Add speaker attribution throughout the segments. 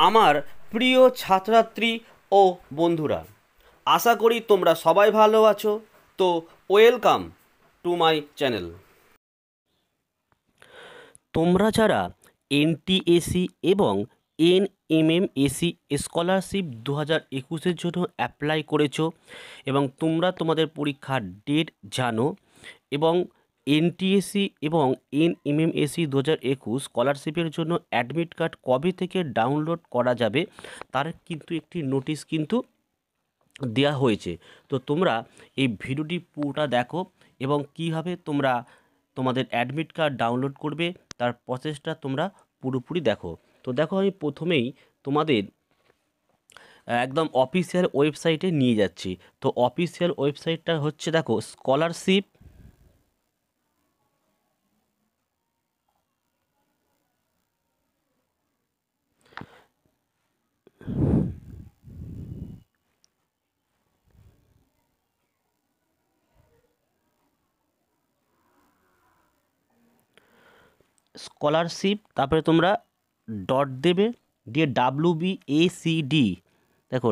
Speaker 1: আমার প্রিয় ছাত্রছাত্রী ও বন্ধুরা, আশা করি তোমরা সবাই ভালো আছো। তো ওয়েলকাম টু মাই চ্যানেল। তোমরা যারা এনটিএসি এবং এনএমএমএসি স্কলারশিপ 2021-এর জন্য অ্যাপ্লাই করেছো এবং তোমরা তোমাদের পরীক্ষার ডেট জানো এবং এনটিএসি এবং এনএমএমএসি 2021 স্কলারশিপের জন্য অ্যাডমিট কার্ড কবে থেকে ডাউনলোড করা যাবে তার কিন্তু একটি নোটিশ কিন্তু দেওয়া হয়েছে। তো তোমরা এই ভিডিওটি পুরোটা দেখো এবং কীভাবে তোমরা তোমাদের অ্যাডমিট কার্ড ডাউনলোড করবে তার প্রসেসটা তোমরা পুরোপুরি দেখো। তো দেখো, আমি প্রথমেই তোমাদের একদম অফিসিয়াল ওয়েবসাইটে নিয়ে যাচ্ছি। তো অফিসিয়াল ওয়েবসাইটটা হচ্ছে, দেখো, স্কলারশিপ তারপরে তোমরা ডট দেবে, দিয়ে WBACD, দেখো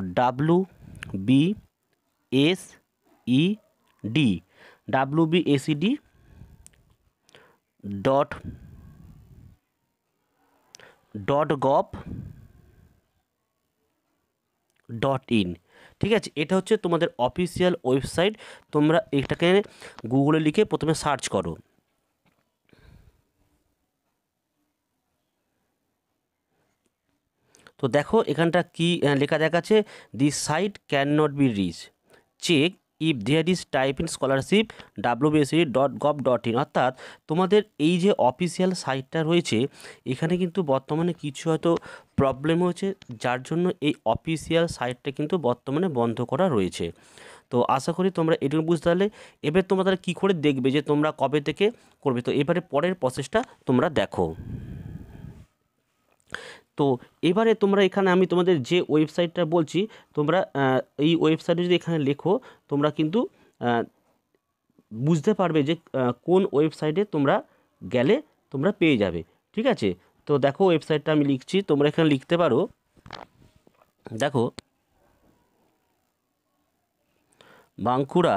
Speaker 1: WBACD ডট gov.in। ঠিক আছে, এটা হচ্ছে তোমাদের অফিসিয়াল ওয়েবসাইট। তোমরা এটাকে গুগলে লিখে প্রথমে সার্চ করো। তো দেখো এখানটা কি লেখা দেখাচ্ছে, this site can not be reach, check if there is type in scholarship WBACD.gov.in। অর্থাৎ তোমাদের এই যে অফিসিয়াল সাইটটা রয়েছে এখানে কিন্তু বর্তমানে কিছু হয়তো প্রবলেম হয়েছে, যার জন্য এই অফিসিয়াল সাইটটা কিন্তু বর্তমানে বন্ধ করা রয়েছে। তো আশা করি তোমরা এটুকু বুঝতে পারলে। এবার তোমরা কী করে দেখবে যে তোমরা কবে থেকে করবে, তো এবারে পরের প্রসেসটা তোমরা দেখো। তো এবারে তোমরা এখানে আমি তোমাদের যে ওয়েবসাইটটা বলছি, তোমরা এই ওয়েবসাইটে যদি এখানে লেখো তোমরা কিন্তু বুঝতে পারবে যে কোন ওয়েবসাইটে তোমরা গেলে তোমরা পেয়ে যাবে। ঠিক আছে, তো দেখো ওয়েবসাইটটা আমি লিখছি, তোমরা এখানে লিখতে পারো। দেখো, বাঁকুড়া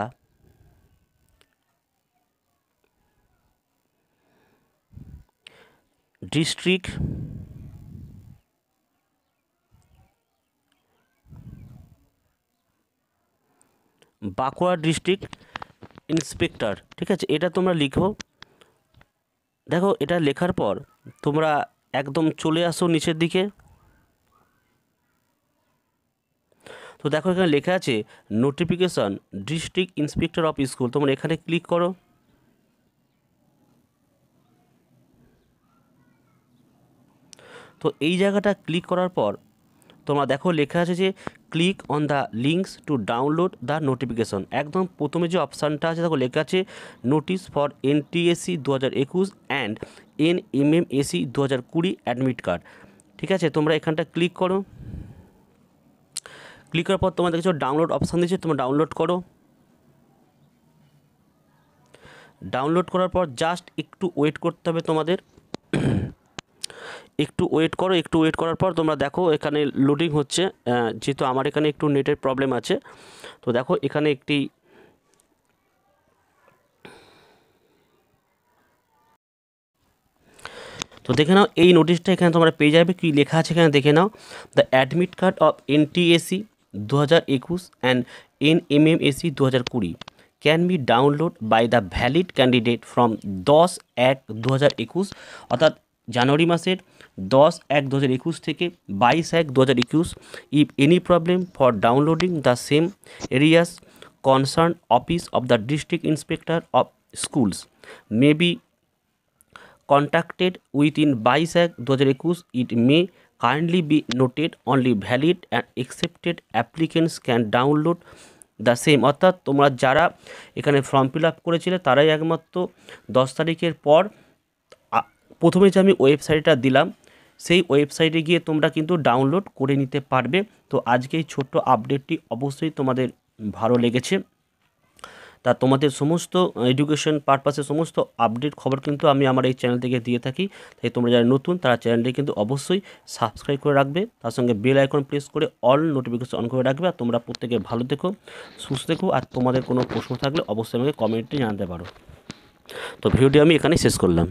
Speaker 1: ডিস্ট্রিক্ট ইন্সপেক্টর। ঠিক আছে, এটা তোমরা লিখো। দেখো এটা লেখার পর তোমরা একদম চলে আসো নিচের দিকে। তো দেখো এখানে লেখা আছে notification district inspector of school, তোমরা এখানে ক্লিক করো। তো এই জায়গাটা ক্লিক করার পর তোমরা দেখো লেখা আছে যে click on the links to download the notification. একদম প্রথমে যে অপশানটা আছে দেখো লেখা আছে notice for NTSE 2021 and NMMSE 2020 admit card. ঠিক আছে, তোমরা এখানটা ক্লিক করো। ক্লিক করার পর তোমাদের কিছু ডাউনলোড অপশান দিচ্ছে, তোমরা ডাউনলোড করো। ডাউনলোড করার পর জাস্ট একটু ওয়েট করতে হবে তোমাদের। একটু ওয়েট করো। একটু ওয়েট করার পর তোমরা দেখো এখানে লোডিং হচ্ছে, যেহেতু আমার এখানে একটু নেটের প্রবলেম আছে। তো দেখো এখানে একটি তো দেখে নাও এই নোটিশটা এখানে তোমরা পেয়ে যাবে। কি লেখা আছে এখানে দেখে নাও, the admit card of NTSE 2021 and NMMSE 2020 can be download by the valid candidate from 10/1/2021, অর্থাৎ জানুয়ারি মাসের 10/1/2021 থেকে 22/1/2021। If any problem for downloading the same areas concern office of the district inspector of schools may be contacted within 22/1/2021, it may kindly be noted only valid and accepted applicants can download the same। অর্থাৎ তোমরা যারা এখানে form fill up করেছিলে তারাই একমাত্র 10 তারিখের পর প্রথমে যে আমি ওয়েবসাইটটা দিলাম সেই ওয়েবসাইটে গিয়ে তোমরা কিন্তু ডাউনলোড করে নিতে পারবে। তো আজকে এই ছোট্ট আপডেটটি অবশ্যই তোমাদের ভালো লেগেছে। তা তোমাদের সমস্ত এডুকেশন পারপাসে সমস্ত আপডেট খবর কিন্তু আমি আমার এই চ্যানেল থেকে দিয়ে থাকি। তাই তোমরা যারা নতুন তারা চ্যানেলটি কিন্তু অবশ্যই সাবস্ক্রাইব করে রাখবে, তার সঙ্গে বেল আইকন প্রেস করে অল নোটিফিকেশন অন করে রাখবে। আর তোমরা প্রত্যেকে ভালো থেকো, সুস্থ থেকো, আর তোমাদের কোনো প্রশ্ন থাকলে অবশ্যই আমাকে কমেন্টে জানাতে পারো। তো ভিডিওটি আমি এখানেই শেষ করলাম।